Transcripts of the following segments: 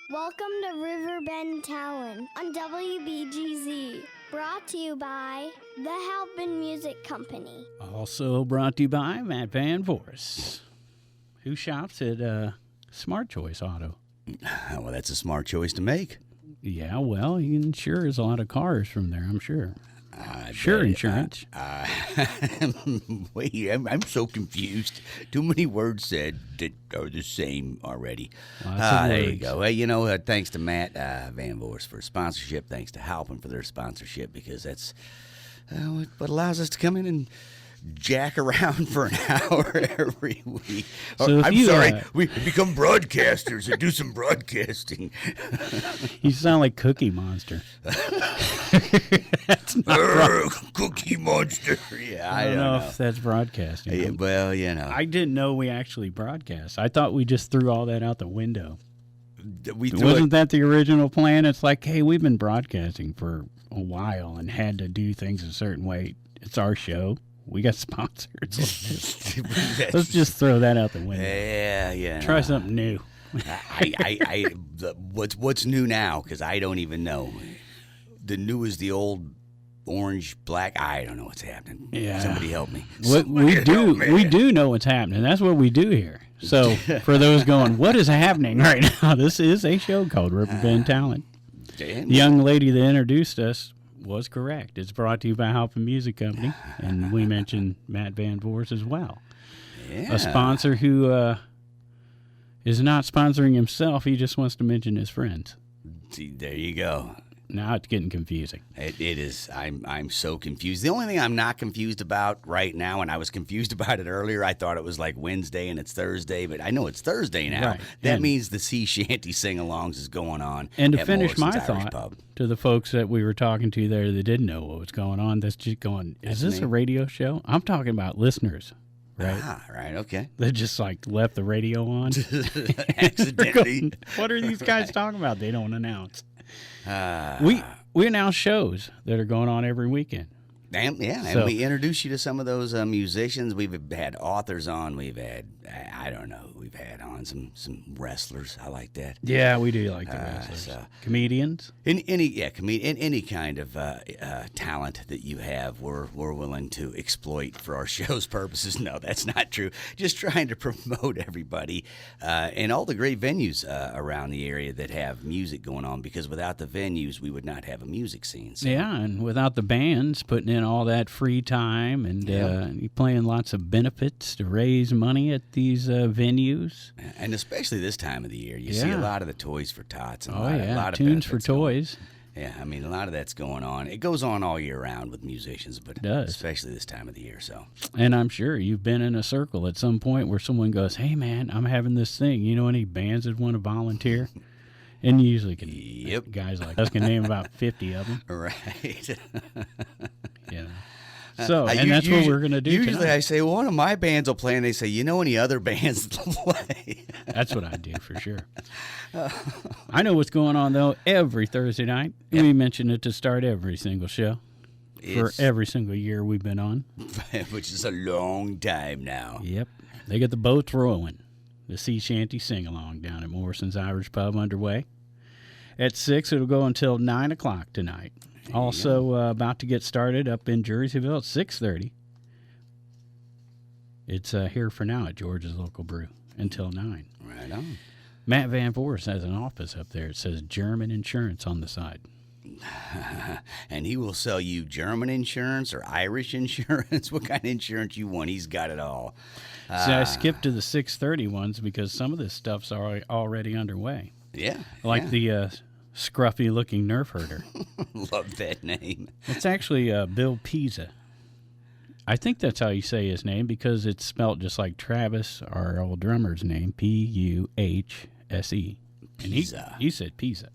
Welcome to Riverbend Talent on WBGZ. Brought to you by the Halpin Music Company. Also brought to you by Matt Van Voorhis, who shops at Smart Choice Auto. Well, that's a smart choice to make. Yeah, well, he insures a lot of cars from there, I'm sure. Sure, insurance. Wait, I'm so confused. Too many words said that are the same already. There you go. Hey, thanks to Matt Van Voorhis for sponsorship. Thanks to Halpin for their sponsorship, because that's what allows us to come in and jack around for an hour every week. So we become broadcasters and do some broadcasting. You sound like Cookie Monster. That's not right. Cookie Monster. Yeah, I don't know if that's broadcasting. Yeah, well, I didn't know we actually broadcast. I thought we just threw all that out the window. Wasn't that the original plan? It's like, hey, we've been broadcasting for a while and had to do things a certain way. It's our show. We got sponsors. Let's just throw that out the window. Yeah. Try something new. What's new now? Because I don't even know. The new is the old orange, black. I don't know what's happening. Yeah. Somebody help me. We do know what's happening. That's what we do here. So for those going, what is happening right now? This is a show called Riverbend Talent. The young lady that introduced us was correct. It's brought to you by Halpin Music Company, and we mentioned Matt Van Voorhis as well. Yeah. A sponsor who is not sponsoring himself. He just wants to mention his friends. See, there you go. Now it's getting confusing. It is. I'm so confused. The only thing I'm not confused about right now, and I was confused about it earlier, I thought it was like Wednesday and it's Thursday, but I know it's Thursday now. Right. That means the sea shanty sing-alongs is going on. And to finish my thought, to the folks that we were talking to there that didn't know what was going on, that's just going, is this a radio show? I'm talking about listeners. Right. Right. Okay. They just left the radio on. Accidentally. Going, what are these guys talking about? They don't announce. We announce shows that are going on every weekend. And we introduce you to some of those musicians. We've had authors on. We've had, we've had on some wrestlers. I like that. Yeah, we do like the wrestlers. Comedians? Any kind of talent that you have, we're willing to exploit for our show's purposes. No, that's not true. Just trying to promote everybody and all the great venues around the area that have music going on, because without the venues, we would not have a music scene. So. Yeah, and without the bands putting in all that free time and playing lots of benefits to raise money at these venues. And especially this time of the year, you see a lot of the Toys for Tots. And a lot of tunes for toys. Yeah, I mean, a lot of that's going on. It goes on all year round with musicians, but especially this time of the year. So, and I'm sure you've been in a circle at some point where someone goes, hey, man, I'm having this thing. You know any bands that want to volunteer? And you usually can, guys like us can name about 50 of them. Right. So, and that's what we're going to do usually tonight. I say, well, one of my bands will play, and they say, you know any other bands that play? That's what I do, for sure. I know what's going on, though, every Thursday night. Yep. We mention it to start every single show for every single year we've been on. Which is a long time now. Yep. They get the boats rolling. The Sea Shanty Sing-Along down at Morrison's Irish Pub underway. At 6, it'll go until 9 o'clock tonight. Also about to get started up in Jerseyville at 6:30. It's here for now at George's Local Brew until 9. Right on. Matt Van Voorhis has an office up there. It says German Insurance on the side. And he will sell you German insurance or Irish insurance. What kind of insurance you want, he's got it all. See, I skipped to the 6:30 ones because some of this stuff's already underway. Yeah. Like the scruffy-looking nerf herder. Love that name. It's actually Bill Pisa. I think that's how you say his name because it's spelled just like Travis, our old drummer's name, Puhse. And he said Pisa.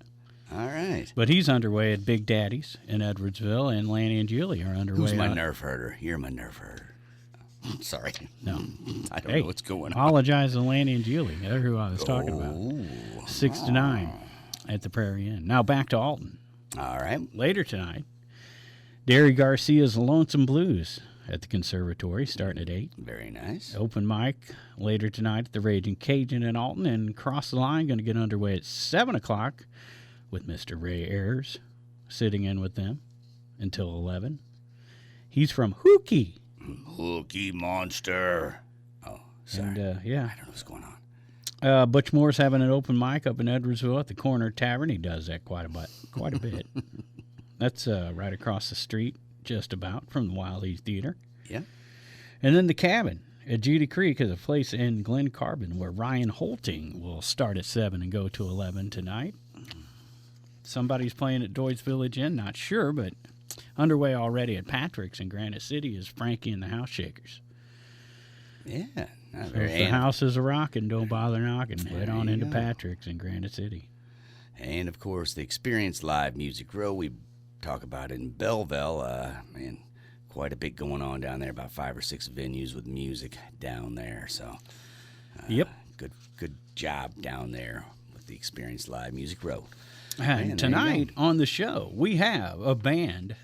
All right. But he's underway at Big Daddy's in Edwardsville, and Lanny and Julie are underway. Who's my nerf herder? You're my nerf herder. Sorry. No. I don't know what's going on. Apologize to Lanny and Julie. They're who I was talking about. 6 to 9 at the Prairie Inn. Now back to Alton. All right. Later tonight, Derry Garcia's Lonesome Blues at the conservatory, starting at 8. Very nice. Open mic later tonight at the Raging Cajun in Alton, and Cross the Line going to get underway at 7 o'clock with Mr. Ray Ayers sitting in with them until 11. He's from Hookie. Hookie Monster. Oh, sorry. And, I don't know what's going on. Butch Moore's having an open mic up in Edwardsville at the Corner Tavern. He does that quite a bit. That's right across the street, just about, from the Wild East Theater. Yeah. And then the Cabin at Judy Creek is a place in Glen Carbon where Ryan Holting will start at 7 and go to 11 tonight. Somebody's playing at Doyle's Village Inn, not sure, but underway already at Patrick's in Granite City is Frankie and the House Shakers. Yeah. So if the house is a rockin', don't bother knocking. Head on into go. Patrick's in Granite City. And, of course, the Experience Live Music Row we talk about in Belleville. Man, quite a bit going on down there, about 5 or 6 venues with music down there. So, Yep. Good job down there with the Experience Live Music Row. And tonight on the show, we have a band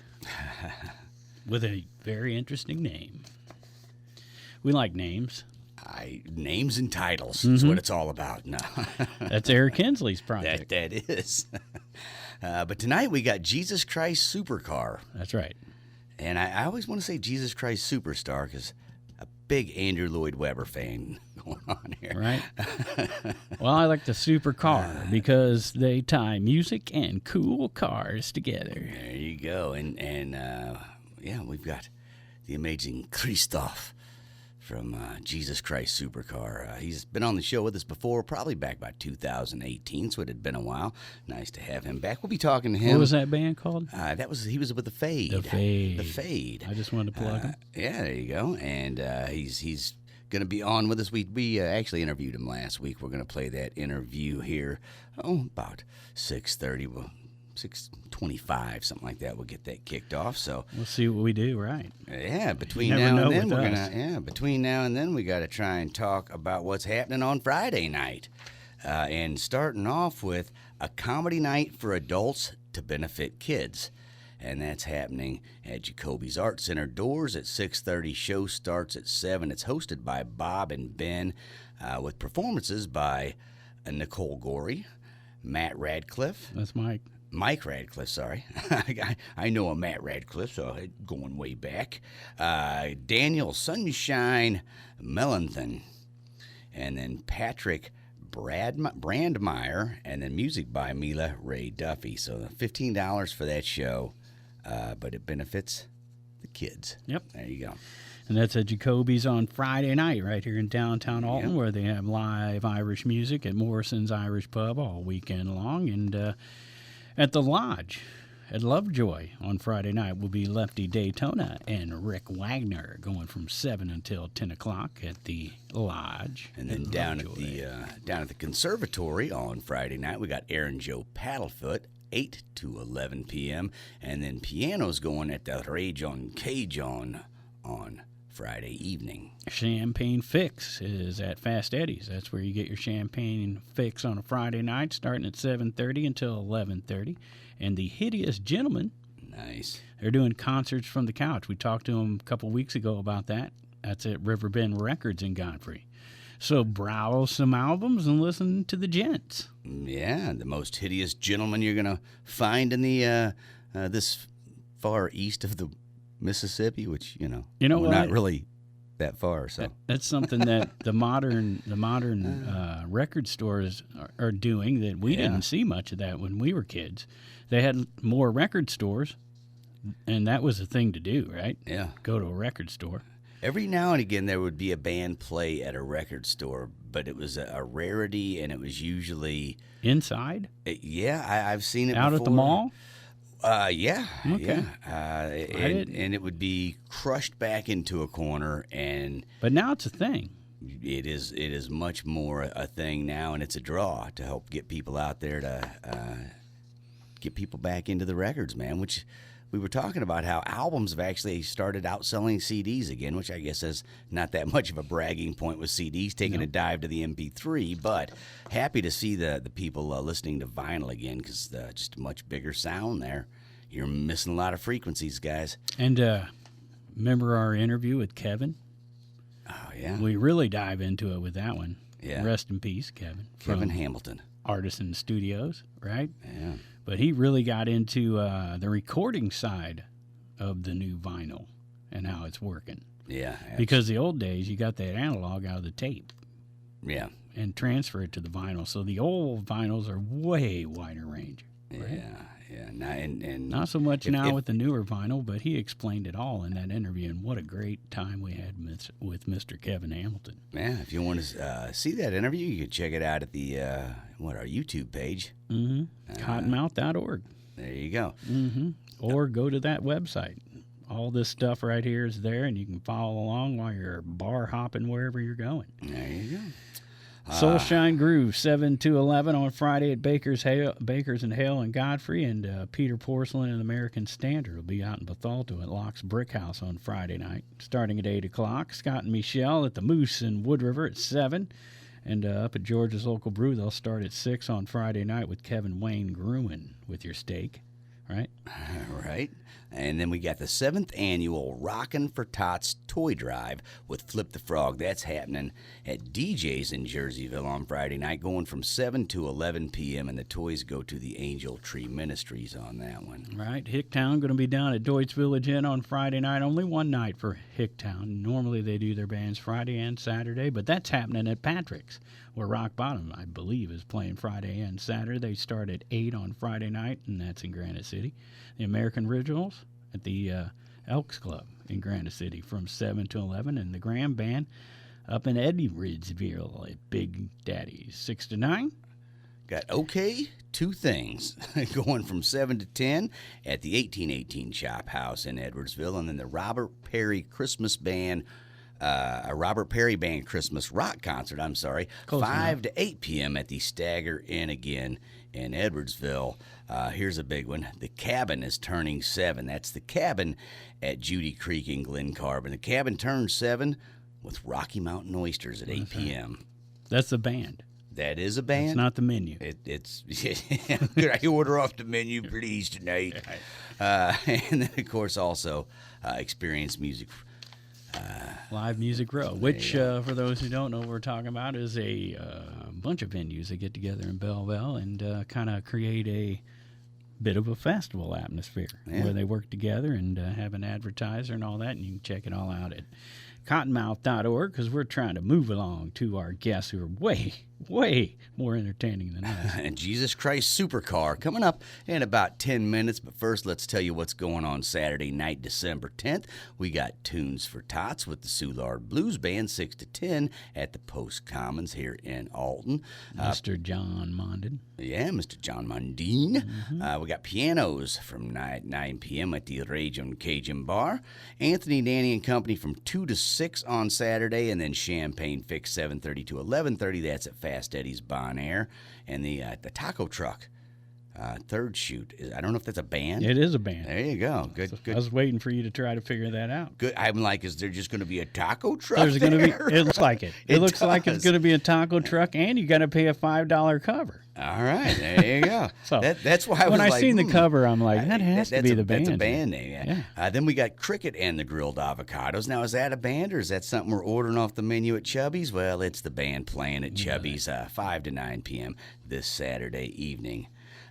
with a very interesting name. We like names. Names and titles is what it's all about. No. That's Eric Kinsley's project. That is. But tonight we got Jesus Christ Supercar. That's right. And I always want to say Jesus Christ Superstar because a big Andrew Lloyd Webber fan going on here. Right. Well, I like the Supercar because they tie music and cool cars together. There you go. And yeah, we've got the amazing Christoph from Jesus Christ Supercar. He's been on the show with us before, probably back by 2018, so it had been a while. Nice to have him back. We'll be talking to him. What was that band called? He was with the Fade. The Fade. The Fade. I just wanted to plug him. Yeah, there you go. And he's going to be on with us. We actually interviewed him last week. We're going to play that interview here. About 6:30. Well, 6:25, something like that. We'll get that kicked off. So we'll see what we do, right? Yeah, between now and then we got to try and talk about what's happening on Friday night. And starting off with a comedy night for adults to benefit kids. And that's happening at Jacoby's Art Center. Doors at 6:30. Show starts at 7. It's hosted by Bob and Ben with performances by Nicole Gorey, Matt Radcliffe. That's Mike. Mike Radcliffe, sorry. I know a Matt Radcliffe, so going way back. Daniel Sunshine Mellenthan. And then Patrick Brandmeier. And then music by Mila Ray Duffy. So $15 for that show, but it benefits the kids. Yep. There you go. And that's at Jacoby's on Friday night right here in downtown Alton, where they have live Irish music at Morrison's Irish Pub all weekend long. And at the Lodge at Lovejoy on Friday night will be Lefty Daytona and Rick Wagner going from 7 until 10 o'clock at the Lodge. And then down at the Conservatory on Friday night, we got Aaron Joe Paddlefoot, 8 to 11 p.m. And then piano's going at the Raging Cajun on Friday evening. Champagne Fix is at Fast Eddie's. That's where you get your champagne fix on a Friday night, starting at 7:30 until 11:30. And the Hideous Gentlemen, nice. They're doing concerts from the couch. We talked to them a couple weeks ago about that. That's at Riverbend Records in Godfrey. So browse some albums and listen to the gents. Yeah, the most hideous gentleman you're gonna find in the this far east of the Mississippi, which we're not really that far. So that's something that the modern record stores are doing that we didn't see much of that when we were kids. They had more record stores, and that was the thing to do, right? Yeah, go to a record store. Every now and again, there would be a band play at a record store, but it was a rarity, and it was usually inside. I've seen it out before. At the mall. Yeah. Okay. And it would be crushed back into a corner, but now it's a thing. It is much more a thing now, and it's a draw to help get people out there to get people back into the records, man. Which we were talking about how albums have actually started outselling CDs again, which I guess is not that much of a bragging point with CDs taking a dive to the MP3, but happy to see the people listening to vinyl again because just a much bigger sound there. You're missing a lot of frequencies, guys. And Remember our interview with Kevin? Oh, yeah. We really dive into it with that one. Yeah. Rest in peace, Kevin. Kevin Hamilton. Artisan Studios, right? Yeah. But he really got into the recording side of the new vinyl and how it's working. Yeah. Because the old days, you got that analog out of the tape. Yeah. And transfer it to the vinyl. So the old vinyls are way wider range. Right? Yeah. Yeah. And not so much now with the newer vinyl, but he explained it all in that interview. And what a great time we had with Mr. Kevin Hamilton. Yeah. If you want to see that interview, you can check it out at the our YouTube page. Mm-hmm. Cottonmouth.org. There you go. Mm-hmm. Or go to that website. All this stuff right here is there, and you can follow along while you're bar hopping wherever you're going. There you go. Soulshine Groove, 7 to 11 on Friday at Bakers and Hale and Godfrey, and Peter Porcelain and American Standard will be out in Bethalto at Locke's Brick House on Friday night, starting at 8 o'clock. Scott and Michelle at the Moose in Wood River at 7, and up at George's Local Brew, they'll start at 6 on Friday night with Kevin Wayne Gruen with your steak, right? Right. And then we got the 7th annual Rockin' for Tots Toy Drive with Flip the Frog. That's happening at DJ's in Jerseyville on Friday night, going from 7 to 11 p.m., and the toys go to the Angel Tree Ministries on that one. Right. Hicktown going to be down at Deutsch Village Inn on Friday night. Only one night for Hicktown. Normally they do their bands Friday and Saturday, but that's happening at Patrick's, where Rock Bottom, I believe, is playing Friday and Saturday. They start at 8 on Friday night, and that's in Granite City. The American Originals at the Elks Club in Granite City from 7 to 11, and the Graham Band up in Eddie Ridgeville at Big Daddy's 6 to 9. Got OK Two Things going from 7 to 10 at the 1818 Chop House in Edwardsville, and then the Robert Perry Band Christmas rock concert, 5 to 8 p.m. at the Stagger Inn again in Edwardsville. Here's a big one. The Cabin is turning 7. That's the Cabin at Judy Creek in Glen Carbon. The Cabin turns 7 with Rocky Mountain Oysters at 8 p.m. That's the band. That is a band. It's not the menu. It's could I order off the menu, please, tonight? And then, of course, also Experience Music. Live Music Row, which, for those who don't know what we're talking about, is a bunch of venues that get together in Belleville and kind of create a bit of a festival atmosphere where they work together and have an advertiser and all that, and you can check it all out at cottonmouth.org, because we're trying to move along to our guests who are way more entertaining than us. And Jesus Christ Supercar coming up in about 10 minutes. But first, let's tell you what's going on Saturday night, December 10th. We got Tunes for Tots with the Soulard Blues Band, 6 to 10 at the Post Commons here in Alton. Mr. John Mondin. Yeah, Mr. John Mondine. We got pianos from 9 p.m. at the Ragin' Cajun Bar. Anthony, Danny, and Company from 2 to 6 on Saturday, and then Champagne Fix 7:30 to 11:30. That's at Fast Eddie's Bon Air. And the Taco Truck third shoot. I don't know if that's a band. It is a band. There you go. Good. I was waiting for you to try to figure that out. Good. I'm like, is there just going to be a taco truck? There's going to be. It looks like it. It looks like it's going to be a taco truck, and you got to pay a $5 cover. All right, there you go. So that's why I was when like, I seen the cover, I'm like, that has to be the band. That's a band name. Yeah. Then we got Cricket and the Grilled Avocados. Now, is that a band, or is that something we're ordering off the menu at Chubby's? Well, it's the band playing at Chubby's 5 to 9 p.m. this Saturday evening.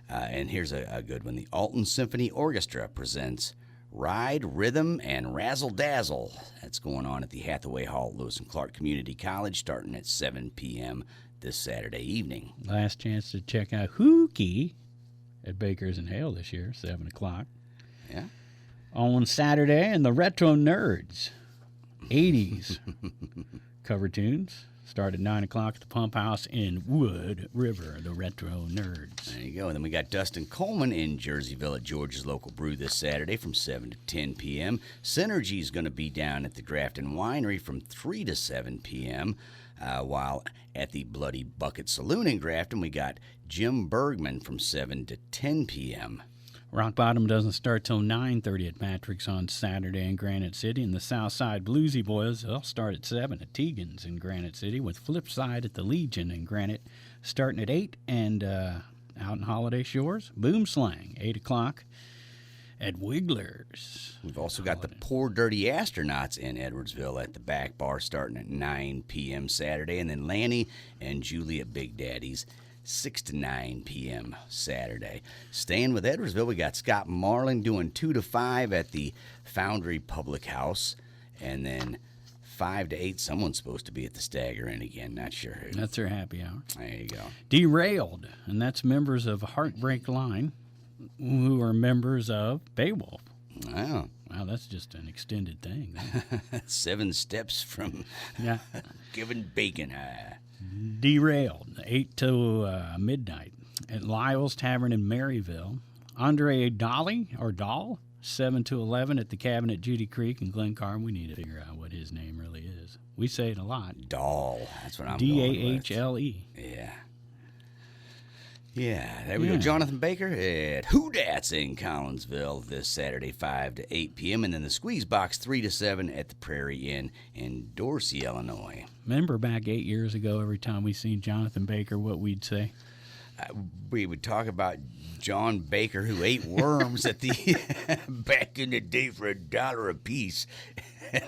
And here's a good one. The Alton Symphony Orchestra presents Ride, Rhythm, and Razzle Dazzle. That's going on at the Hathaway Hall at Lewis and Clark Community College, starting at 7 p.m. this Saturday evening. Last chance to check out Hookie at Bakers and Hale this year, 7 o'clock. Yeah. On Saturday, and the Retro Nerds, 80s cover tunes. Start at 9 o'clock at the Pump House in Wood River, the Retro Nerds. There you go. And then we got Dustin Coleman in Jerseyville at George's Local Brew this Saturday from 7 to 10 p.m. Synergy is going to be down at the Grafton Winery from 3 to 7 p.m., while at the Bloody Bucket Saloon in Grafton, we got Jim Bergman from 7 to 10 p.m. Rock Bottom doesn't start till 9:30 at Patrick's on Saturday in Granite City. And the Southside Bluesy Boys, they'll start at 7 at Tegan's in Granite City, with Flipside at the Legion in Granite starting at 8. And out in Holiday Shores, Boom Slang, 8 o'clock at Wiggler's. We've also got the Poor Dirty Astronauts in Edwardsville at the back bar starting at 9 p.m. Saturday. And then Lanny and Julie at Big Daddy's 6 to 9 p.m. Saturday. Staying with Edwardsville, we got Scott Marlin doing 2 to 5 at the Foundry Public House. And then 5 to 8, someone's supposed to be at the Stagger Inn again. Not sure who. That's their happy hour. There you go. Derailed, and that's members of Heartbreak Line, who are members of Beowulf. Wow. Wow, that's just an extended thing. 7 steps from giving bacon high. Derailed, 8 to midnight at Lyle's Tavern in Maryville. Andre Dahl, 7 to 11 at the Cabin at Judy Creek in Glen Carn. We need to figure out what his name really is. We say it a lot. Dahl. That's what I'm going with. Dahle. Yeah. Yeah, there we go. Jonathan Baker at Whodats in Collinsville this Saturday, 5 to 8 p.m. And then the Squeeze Box, 3 to 7 at the Prairie Inn in Dorsey, Illinois. Remember back 8 years ago, every time we seen Jonathan Baker, what we'd say? We would talk about John Baker, who ate worms at the back in the day for $1 a piece,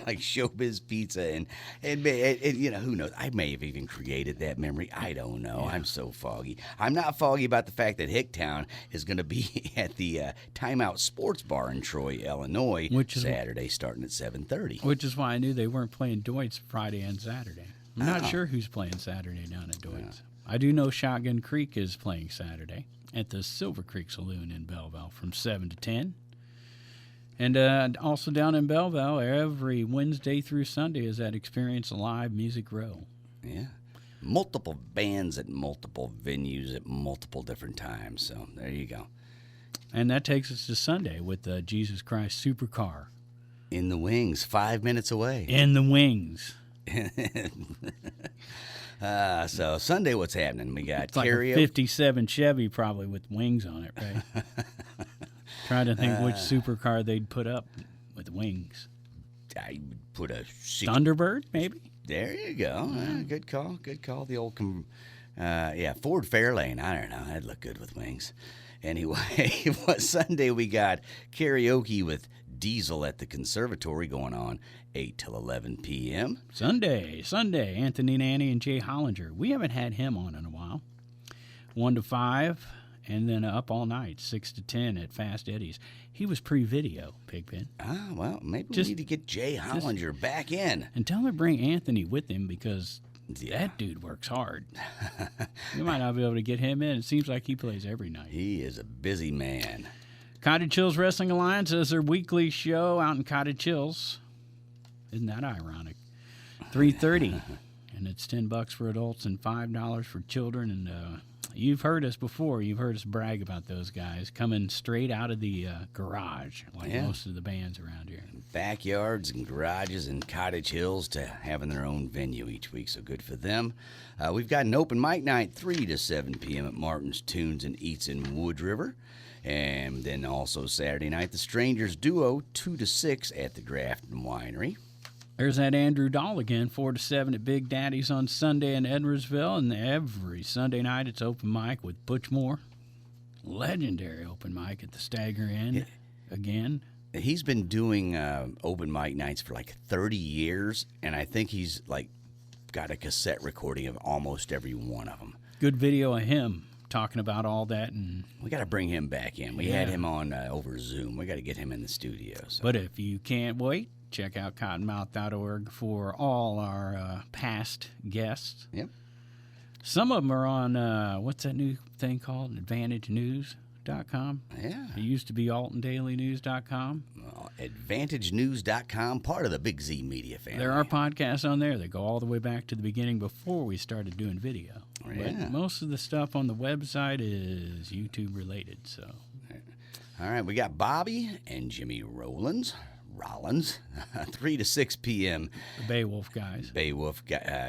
like Showbiz Pizza, and you know, who knows? I may have even created that memory. I don't know. Yeah. I'm so foggy. I'm not foggy about the fact that Hicktown is going to be at the Timeout Sports Bar in Troy, Illinois, Saturday, starting at 7:30. Which is why I knew they weren't playing Deutz Friday and Saturday. I'm not sure who's playing Saturday down at Deutz. I do know Shotgun Creek is playing Saturday at the Silver Creek Saloon in Belleville from 7 to 10. And also down in Belleville, every Wednesday through Sunday is at Experience Live Music Row. Yeah. Multiple bands at multiple venues at multiple different times. So there you go. And that takes us to Sunday with Jesus Christ Supercar. In the Wings, 5 minutes away. In the Wings. So Sunday, what's happening? We got karaoke. Like a 57 Chevy probably with wings on it, right? Trying to think which supercar they'd put up with wings. I would put a Thunderbird, maybe. There you go. Good call. Good call. The old, Ford Fairlane. I don't know. That'd look good with wings. Anyway, Sunday we got karaoke with Diesel at the Conservatory going on 8 till 11 p.m. Sunday, Anthony Nanny and Jay Hollinger. We haven't had him on in a while. 1 to 5, and then up all night, 6 to 10 at Fast Eddie's. He was pre-video, Pigpen. Well, maybe we need to get Jay Hollinger back in. And tell him to bring Anthony with him because that dude works hard. You might not be able to get him in. It seems like he plays every night. He is a busy man. Cottage Hills Wrestling Alliance has their weekly show out in Cottage Hills. Isn't that ironic? 3:30, and it's $10 for adults and $5 for children. And you've heard us before. You've heard us brag about those guys coming straight out of the garage, like most of the bands around here. Backyards and garages and Cottage Hills to having their own venue each week, so good for them. We've got an open mic night 3 to 7 p.m. at Martin's Tunes and Eats in Wood River. And then also Saturday night, the Strangers Duo, 2 to 6 at the Grafton Winery. There's that Andrew Dahl again, 4 to 7 at Big Daddy's on Sunday in Edwardsville. And every Sunday night, it's open mic with Butch Moore. Legendary open mic at the Stagger Inn again. He's been doing open mic nights for like 30 years, and I think he's like got a cassette recording of almost every one of them. Good video of him talking about all that, and we got to bring him back in. We had him on over Zoom. We got to get him in the studio. So. But if you can't wait, check out cottonmouth.org for all our past guests. Yep. Some of them are on what's that new thing called? AdvantageNews.com. Yeah. It used to be AltonDailyNews.com. AdvantageNews.com, part of the Big Z Media family. There are podcasts on there that go all the way back to the beginning before we started doing video. Yeah. But most of the stuff on the website is YouTube related. So, all right, we got Bobby and Jimmy Rollins, 3 to 6 p.m. The Beowulf guys.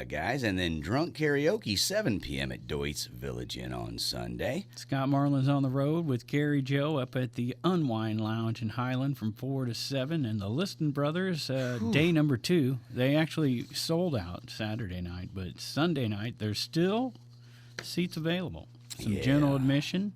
Guys. And then Drunk Karaoke, 7 p.m. at Deutz Village Inn on Sunday. Scott Marlin's on the road with Carrie Joe up at the Unwind Lounge in Highland from 4 to 7. And the Liston Brothers, day number 2. They actually sold out Saturday night, but Sunday night there's still seats available. Some general admission.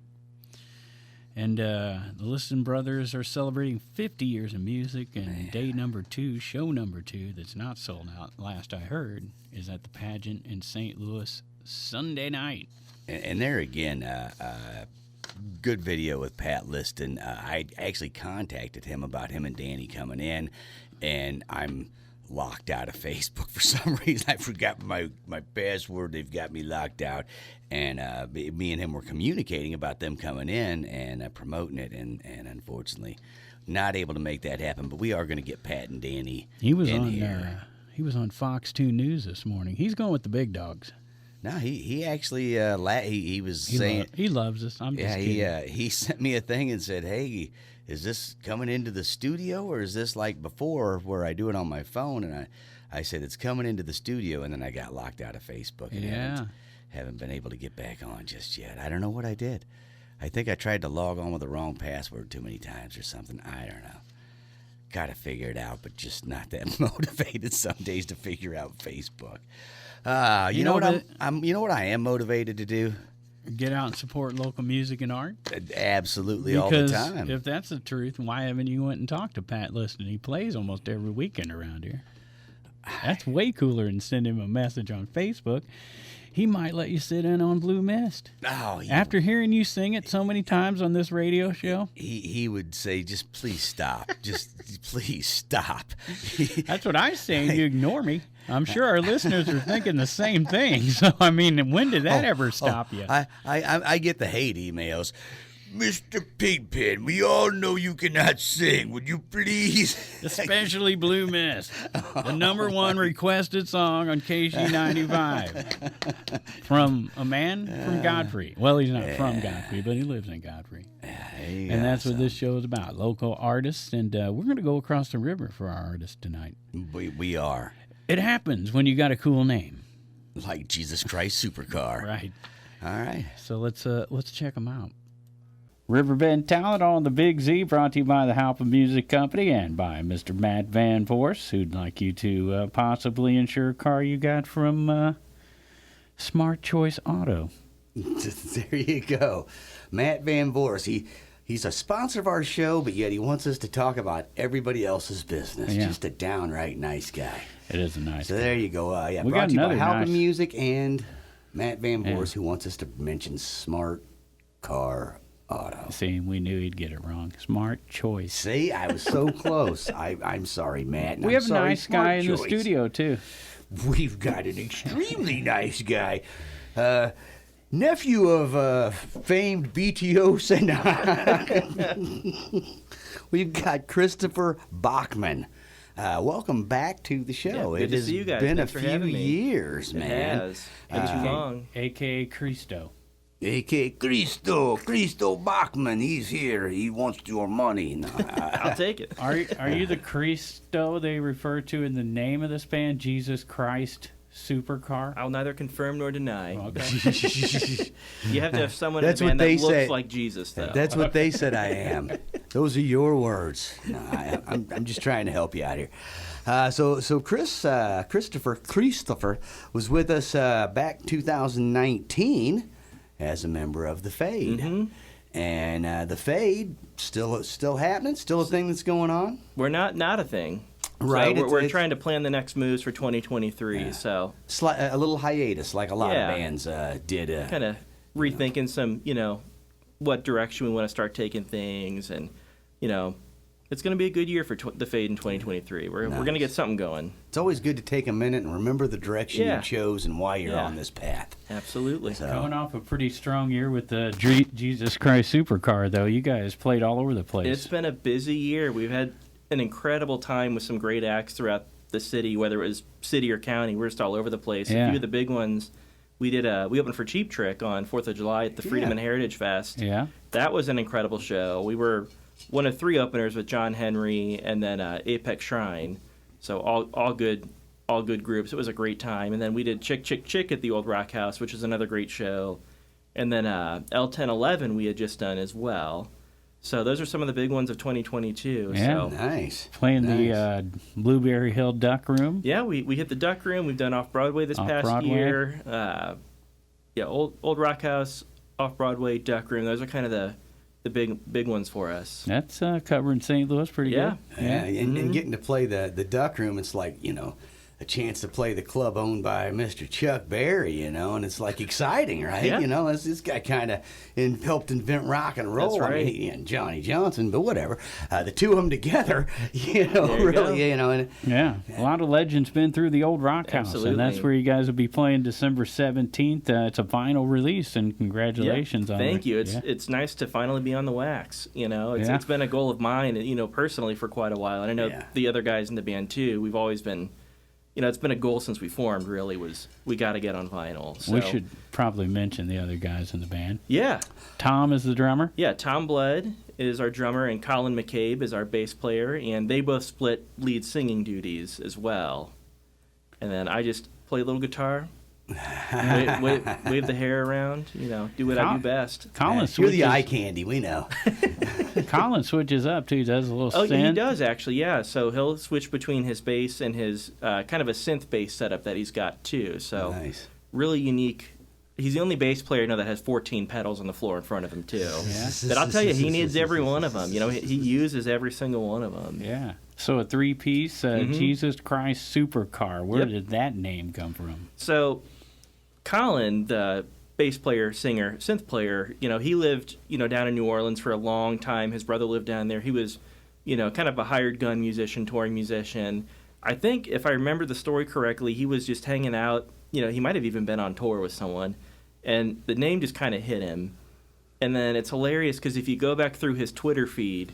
And the Listen Brothers are celebrating 50 years of music, and day number 2, show number 2, that's not sold out, last I heard, is at the pageant in St. Louis Sunday night. And there again, good video with Pat Liston. I actually contacted him about him and Danny coming in, and I'm locked out of Facebook for some reason. I forgot my password. They've got me locked out. And me and him were communicating about them coming in and promoting it, and unfortunately not able to make that happen. But we are going to get Pat and Danny He was in on here. He was on Fox 2 News this morning. He's going with the big dogs. No, he actually he was saying he loves us. I'm just kidding. He sent me a thing and said, "Hey, is this coming into the studio, or is this like before where I do it on my phone?" And I said it's coming into the studio, and then I got locked out of Facebook and haven't been able to get back on just yet. I don't know what I did. I think I tried to log on with the wrong password too many times or something. I don't know. Got to figure it out, but just not that motivated some days to figure out Facebook. You know what I am motivated to do? Get out and support local music and art? Absolutely, all the time. Because if that's the truth, why haven't you went and talked to Pat Liston? He plays almost every weekend around here. That's way cooler than sending him a message on Facebook. He might let you sit in on Blue Mist. Oh, after hearing you sing it so many times on this radio show? He would say, just please stop. Just please stop. That's what I say, and you ignore me. I'm sure our listeners are thinking the same thing. So, I mean, when did that ever stop you? I get the hate emails. Mr. Pigpen, we all know you cannot sing. Would you please? Especially Blue Mist, the number 1 requested song on KG95 from a man from Godfrey. Well, he's not from Godfrey, but he lives in Godfrey. And that's what this show is about, local artists. And we're going to go across the river for our artists tonight. We are. It happens when you got a cool name. Like Jesus Christ Supercar. Right. All right. So let's check them out. Riverbend Talent on the Big Z, brought to you by the Halpin Music Company and by Mr. Matt Van Voorhis, who'd like you to possibly insure a car you got from Smart Choice Auto. There you go. Matt Van Voorhis. He's a sponsor of our show, but yet he wants us to talk about everybody else's business. Yeah. Just a downright nice guy. It is a nice So guy. there you go. We brought got to you by another Halpin nice- Music and Matt Van Voorhis, who wants us to mention Smart Car Auto. See, we knew he'd get it wrong. Smart Choice. See, I was so close. I'm sorry, Matt. and We I'm have a sorry, nice Smart guy in the Choice. studio, too. We've got an extremely nice guy. Nephew of famed BTO singer. We've got Christopher Bachmann. Welcome back to the show. Yeah, good it to has see you guys. been Thanks a for having few me. years, It man. has. Been too long. A.K.A. Cristo. A.K. Christo Bachmann. He's here. He wants your money. No, I'll take it. Are you the Cristo they refer to in the name of this band, Jesus Christ Supercar? I'll neither confirm nor deny. Okay. You have to have someone That's in the what band that they looks say. like Jesus, though. That's what they said I am. Those are your words. No, I'm just trying to help you out here. So Christopher was with us back 2019 as a member of the Fade. Mm-hmm. And the Fade still happening, still a thing that's going on. We're not a thing. Right, So we're it's- trying to plan the next moves for 2023. Yeah. So A little hiatus, like a lot Yeah. of bands did. kind of rethinking some, what direction we want to start taking things, and it's going to be a good year for the Fade in 2023. We're going to get something going. It's always good to take a minute and remember the direction Yeah. you chose and why you're Yeah. on this path. Absolutely. So- Coming off a pretty strong year with the Jesus Christ Supercar, though. You guys played all over the place. It's been a busy year. We've had an incredible time with some great acts throughout the city, whether it was city or county. We're just all over the place. Yeah. A few of the big ones, we opened for Cheap Trick on 4th of July at the Freedom Yeah. and Heritage Fest. Yeah. That was an incredible show. We were one of 3 openers with John Henry and then Apex Shrine. So all good groups. It was a great time. And then we did Chick Chick Chick at the Old Rock House, which is another great show. And then L1011 we had just done as well. So those are some of the big ones of 2022. Yeah. So Nice. Playing Nice. the Blueberry Hill Duck Room. yeah, we hit the Duck Room. We've done Off-Broadway this past Off-Broadway. year. Old Rock House, Off-Broadway, Duck Room. Those are kind of the the big ones for us. That's covering St. Louis pretty good. Yeah, and getting to play the duck room, it's like, a chance to play the club owned by Mr. Chuck Berry, and it's like exciting, right? Yeah. This guy kind of helped invent rock and roll. That's right. I mean, and Johnny Johnson, but whatever. The two of them together, really, and Yeah, a lot of legends been through the old Rock House, Absolutely. and that's where you guys will be playing December 17th. It's a vinyl release, and congratulations on it. Thank you. It's nice to finally be on the wax. It's been a goal of mine, personally for quite a while, and I know the other guys in the band too. We've always been. It's been a goal since we formed, really, was we got to get on vinyl. So. We should probably mention the other guys in the band. Yeah. Tom is the drummer? Yeah, Tom Blood is our drummer, and Collin McCabe is our bass player, and they both split lead singing duties as well. And then I just play a little guitar, wave the hair around, do what I do best. You're the eye candy, we know. Colin switches up too, does a little synth. Oh, he does actually, yeah. So he'll switch between his bass and his kind of a synth bass setup that he's got too. So nice. Really unique. He's the only bass player I know that has 14 pedals on the floor in front of him too. Yeah. But I'll tell you, he needs every one of them. He uses every single one of them. Yeah. So a three-piece Jesus Christ Supercar. Where did that name come from? So Collin, the bass player, singer, synth player, he lived, down in New Orleans for a long time. His brother lived down there. He was, kind of a hired gun musician, touring musician. I think, if I remember the story correctly, he was just hanging out. He might have even been on tour with someone. And the name just kind of hit him. And then it's hilarious because if you go back through his Twitter feed,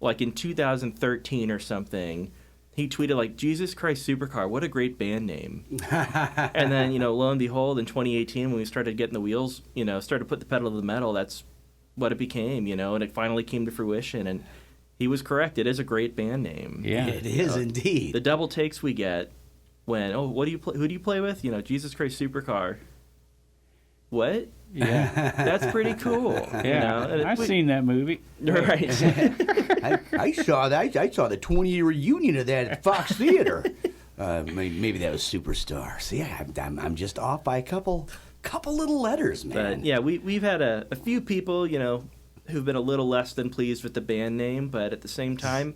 like in 2013 or something, he tweeted like, Jesus Christ Supercar, what a great band name. And then, lo and behold, in 2018, when we started getting the wheels, started to put the pedal to the metal, that's what it became, and it finally came to fruition. And he was correct. It is a great band name. Yeah. It is indeed. The double takes we get when, who do you play with? Jesus Christ Supercar. What? Yeah. That's pretty cool. Yeah. I've seen that movie. Right. I saw that. I saw the 20-year reunion of that at Fox Theater. Maybe that was Superstar. See, I'm just off by a couple little letters, man. But yeah, we've had a few people, who've been a little less than pleased with the band name, but at the same time,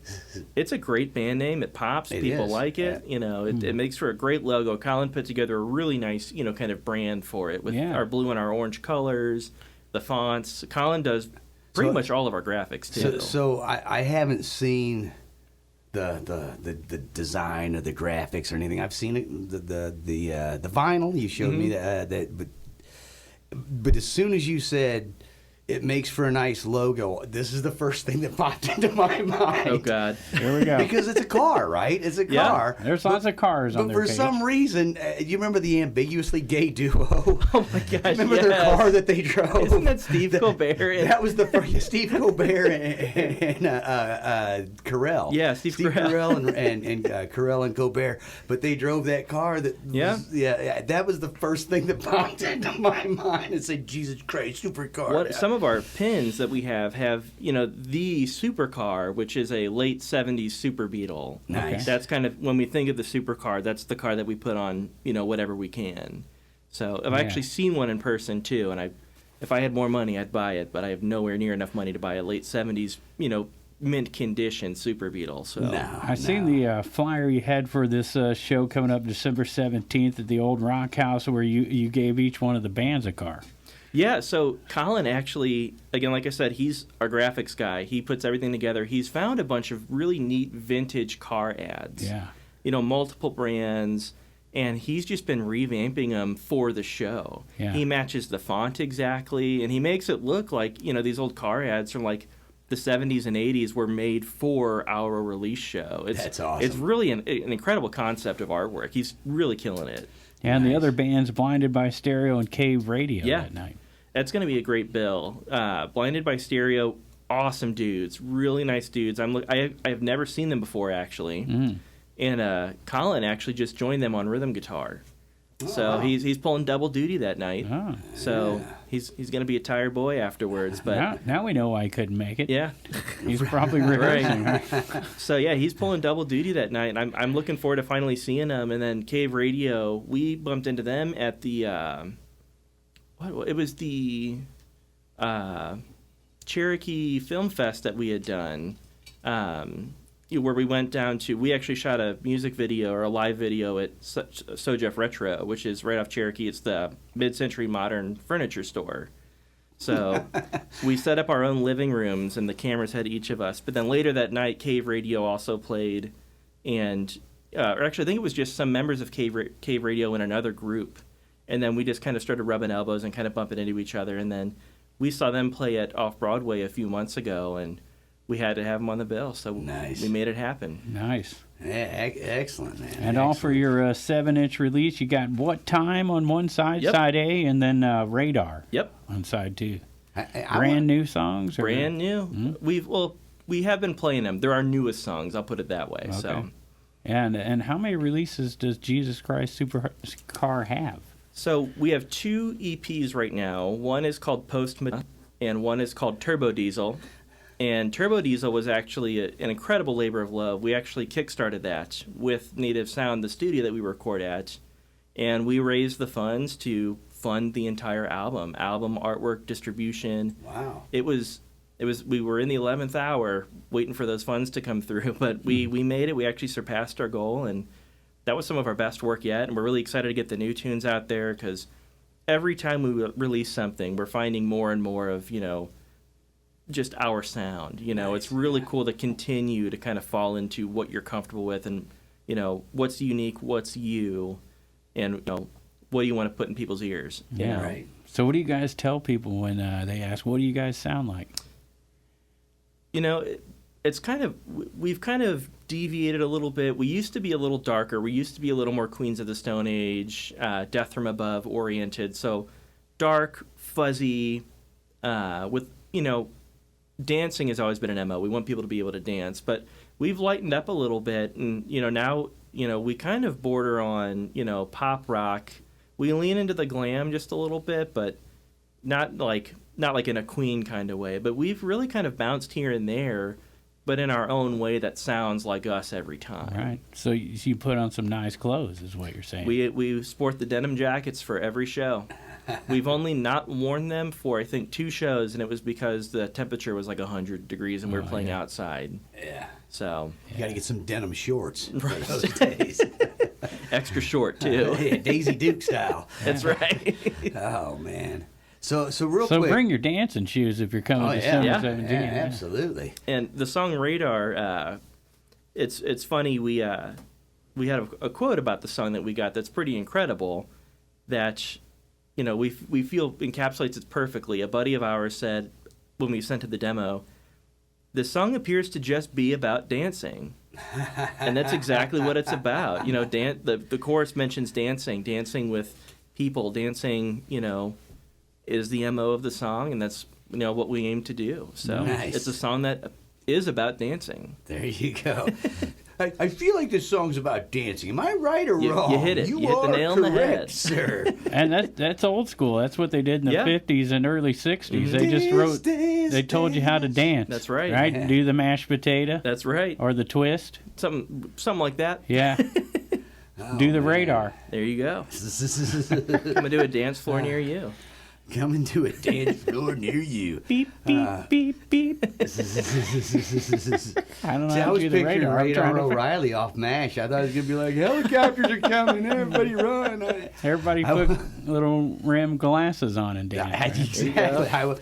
it's a great band name. It pops. People like it. Yeah. It makes for a great logo. Collin put together a really nice, kind of brand for it with our blue and our orange colors, the fonts. Collin does pretty much all of our graphics too. So I haven't seen the design or the graphics or anything. I've seen it, the vinyl. You showed me that, but as soon as you said it makes for a nice logo, this is the first thing that popped into my mind. Oh God, here we go. Because it's a car, right? It's a car. There's lots of cars on their page. But for some reason, you remember the ambiguously gay duo? Oh my gosh! Remember their car that they drove? Isn't that Steve Colbert? That was the first Steve Colbert and Carell. Yeah, Steve Carell and Carell and Colbert. But they drove that car. That was the first thing that popped into my mind. It said Jesus Christ Supercar. Some of our pins that we have the Supercar, which is a late 70s Super Beetle. Nice. That's kind of, when we think of the Supercar, that's the car that we put on, whatever we can. So I've actually seen one in person too, and if I had more money, I'd buy it, but I have nowhere near enough money to buy a late 70s, mint condition Super Beetle. So I've seen the flyer you had for this show coming up December 17th at the old Rock House, where you gave each one of the bands a car. Yeah, so Collin actually, again, like I said, he's our graphics guy. He puts everything together. He's found a bunch of really neat vintage car ads. Yeah. Multiple brands, and he's just been revamping them for the show. Yeah. He matches the font exactly, and he makes it look like, these old car ads from like the 70s and 80s were made for our release show. That's awesome. It's really an incredible concept of artwork. He's really killing it. And the other band's Blinded by Stereo and Cave Radio that night. That's going to be a great bill. Blinded by Stereo, awesome dudes, really nice dudes. I have never seen them before, actually. And Collin actually just joined them on rhythm guitar. So he's pulling double duty that night. Oh. So he's going to be a tired boy afterwards. But now we know why he couldn't make it. Yeah. He's probably rehearsing. Right. So yeah, he's pulling double duty that night, and I'm looking forward to finally seeing him. And then Cave Radio, we bumped into them at the it was the Cherokee Film Fest that we had done, where we went down to, we actually shot a music video or a live video at Sojeff Retro, which is right off Cherokee. It's the mid-century modern furniture store. So we set up our own living rooms, and the cameras had each of us. But then later that night, Cave Radio also played, and or actually I think it was just some members of Cave Radio in another group. And then we just kind of started rubbing elbows and kind of bumping into each other. And then we saw them play at Off-Broadway a few months ago, and we had to have them on the bill. So we made it happen. Nice. Yeah, excellent, man. And all for your 7-inch release, you got What Time on one side, side A, and then Radar on side 2. Brand new songs? Brand new. Mm-hmm. We have been playing them. They're our newest songs, I'll put it that way. Okay. So. And how many releases does Jesus Christ Supercar have? So we have 2 EPs right now. One is called Post Madonna, and one is called Turbo Diesel. And Turbo Diesel was actually an incredible labor of love. We actually kickstarted that with Native Sound, the studio that we record at, and we raised the funds to fund the entire album artwork, distribution. Wow! It was. We were in the 11th hour waiting for those funds to come through, but we made it. We actually surpassed our goal, and that was some of our best work yet. And we're really excited to get the new tunes out there, because every time we release something, we're finding more and more of just our sound. Nice. It's really cool to continue to kind of fall into what you're comfortable with, and what's unique, what's you, and what do you want to put in people's ears. Yeah, right. So what do you guys tell people when they ask, what do you guys sound like? It's we've kind of deviated a little bit. We used to be a little darker. We used to be a little more Queens of the Stone Age, Death from Above oriented. So dark, fuzzy, with, dancing has always been an MO. We want people to be able to dance, but we've lightened up a little bit, and now we kind of border on pop rock. We lean into the glam just a little bit, but not like in a Queen kind of way. But we've really kind of bounced here and there, but in our own way that sounds like us every time. Right. So you put on some nice clothes, is what you're saying. We sport the denim jackets for every show. We've only not worn them for, I think, 2 shows, and it was because the temperature was like 100 degrees and we were playing outside. Yeah. So you got to get some denim shorts for those days. Extra short, too. Yeah, Daisy Duke style. That's right. Oh, man. So real quick. So bring your dancing shoes if you're coming to Summer 17. Yeah, absolutely. And the song Radar, it's funny, we had a quote about the song that we got that's pretty incredible, that we feel encapsulates it perfectly. A buddy of ours said when we sent it the demo, the song appears to just be about dancing. And that's exactly what it's about. The chorus mentions dancing with people, dancing, is the MO of the song, and that's what we aim to do. So nice. It's a song that is about dancing. There you go. I feel like this song's about dancing. Am I right or wrong? You hit it. You hit the nail correct, in the head, sir. And that's old school. That's what they did in the 50s and early 60s. Mm-hmm. They just wrote. They told you how to dance. That's right. Right? Yeah. Do the mashed potato. That's right. Or the twist. Something like that. Yeah. Do the radar. There you go. Come to a dance floor near you. Coming to a dance floor near you. Beep, beep, beep, beep. I don't know how I to was do the picturing radar. O'Reilly off MASH. I thought it was going to be like, helicopters are coming, everybody run. Everybody put little rim glasses on and dance. Exactly. I was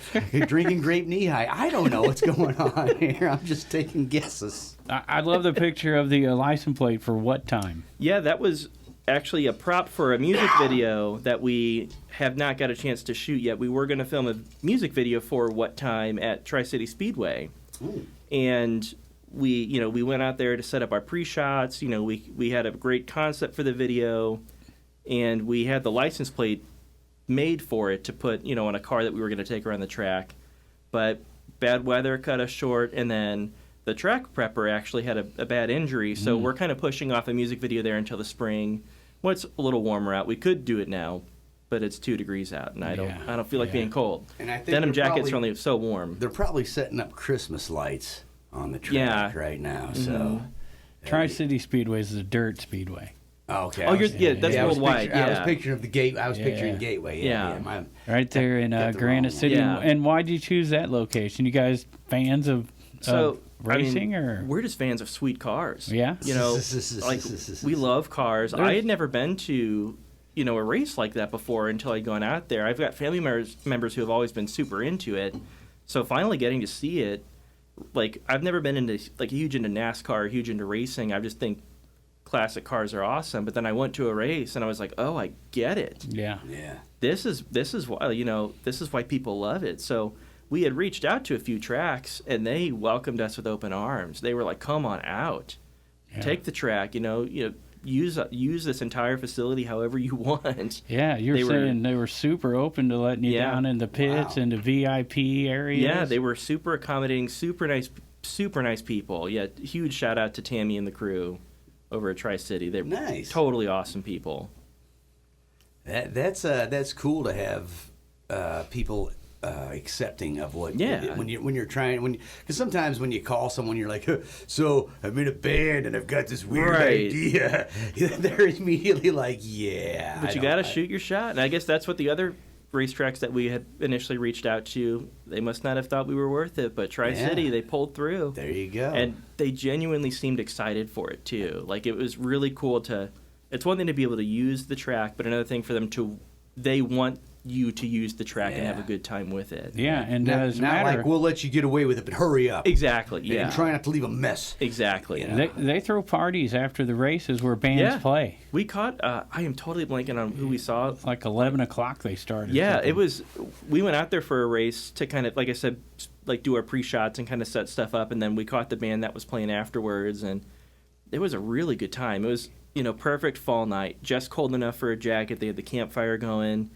drinking grape knee-high. I don't know what's going on here. I'm just taking guesses. I love the picture of the license plate for What Time. Yeah, that was actually a prop for a music video that we have not got a chance to shoot yet. We were going to film a music video for What Time at Tri-City Speedway. Ooh. And we went out there to set up our pre-shots. We had a great concept for the video, and we had the license plate made for it to put, on a car that we were going to take around the track. But bad weather cut us short, and then the track prepper actually had a bad injury, so we're kind of pushing off a music video there until the spring. Well, it's a little warmer out. We could do it now, but it's 2 degrees out, and I don't feel like being cold. And I think denim jackets are only so warm. They're probably setting up Christmas lights on the track right now. So Tri-City Speedway is a dirt speedway. Okay. Oh, that's worldwide. I was picturing the gate. I was picturing Gateway. Right there in Granite City. Yeah. And why did you choose that location? You guys fans of racing, or we're just fans of sweet cars? Yeah. Like we love cars. I had never been to a race like that before until I'd gone out there. I've got family members who have always been super into it. So finally getting to see it, like I've never been huge into NASCAR, huge into racing. I just think classic cars are awesome, but then I went to a race and I was like, oh, I get it. Yeah. This is why this is why people love it. So we had reached out to a few tracks and they welcomed us with open arms. They were like, come on out, take the track, use this entire facility however you want. Yeah, you were saying they were super open to letting you down in the pits and the VIP areas. Yeah, they were super accommodating, super nice people. Yeah, huge shout out to Tammy and the crew over at Tri-City. They're totally awesome people. That's cool to have people accepting of what when you're trying because sometimes when you call someone you're like, so I'm in a band and I've got this weird idea. They're immediately like, but you got to shoot your shot. And I guess that's what the other racetracks that we had initially reached out to, they must not have thought we were worth it, but Tri-City, they pulled through. There you go. And they genuinely seemed excited for it too. Like it was really cool it's one thing to be able to use the track, but another thing for them they want you to use the track and have a good time with it. Yeah, and not like we'll let you get away with it, but hurry up. Exactly. Yeah. And try not to leave a mess. Exactly. They throw parties after the races where bands play. We caught. I am totally blanking on who we saw. Like 11 o'clock they started. Yeah, it was. We went out there for a race to kind of, like I said, like do our pre-shots and kind of set stuff up, and then we caught the band that was playing afterwards, and it was a really good time. It was perfect fall night, just cold enough for a jacket. They had the campfire going.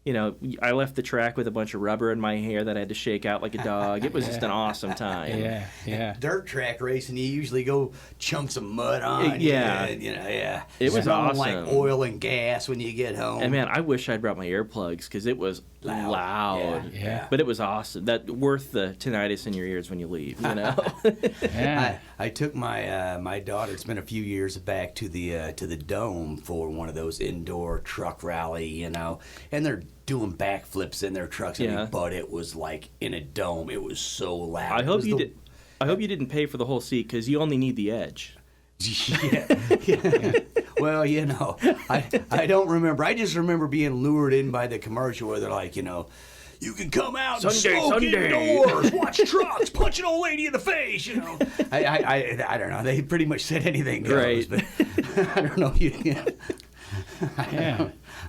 I left the track with a bunch of rubber in my hair that I had to shake out like a dog. It was just an awesome time. Yeah. Dirt track racing, you usually go chunk some mud on. It was awesome. Like oil and gas when you get home. And man, I wish I'd brought my earplugs because it was loud. Yeah. But it was awesome. That worth the tinnitus in your ears when you leave. I took my daughter. It's been a few years back to the Dome for one of those indoor truck rally, and they're doing backflips in their trucks. But it was like in a dome. It was so loud. I hope you didn't pay for the whole seat because you only need the edge. Well, I don't remember. I just remember being lured in by the commercial where they're like, you can come out and smoke indoors, watch trucks, punch an old lady in the face. I don't know. They pretty much said anything goes, but I don't know.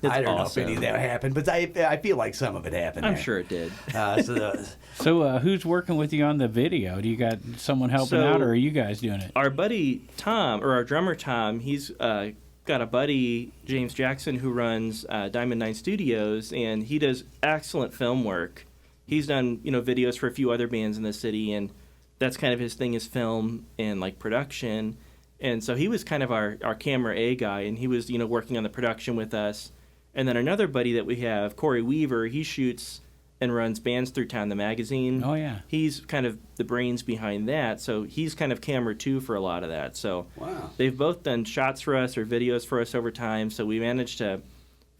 I don't know if any of that happened, but I feel like some of it happened. I'm sure it did. So who's working with you on the video? Do you got someone helping out, or are you guys doing it? Our buddy Tom, or our drummer Tom, he's got a buddy, James Jackson, who runs Diamond 9 Studios, and he does excellent film work. He's done videos for a few other bands in the city, and that's kind of his thing, is film and like production. And so he was kind of our camera A guy, and he was working on the production with us. And then another buddy that we have, Corey Weaver, he shoots and runs Bands Through Town, the magazine. Oh, yeah. He's kind of the brains behind that, so he's kind of camera 2 for a lot of that. So they've both done shots for us or videos for us over time, so we managed to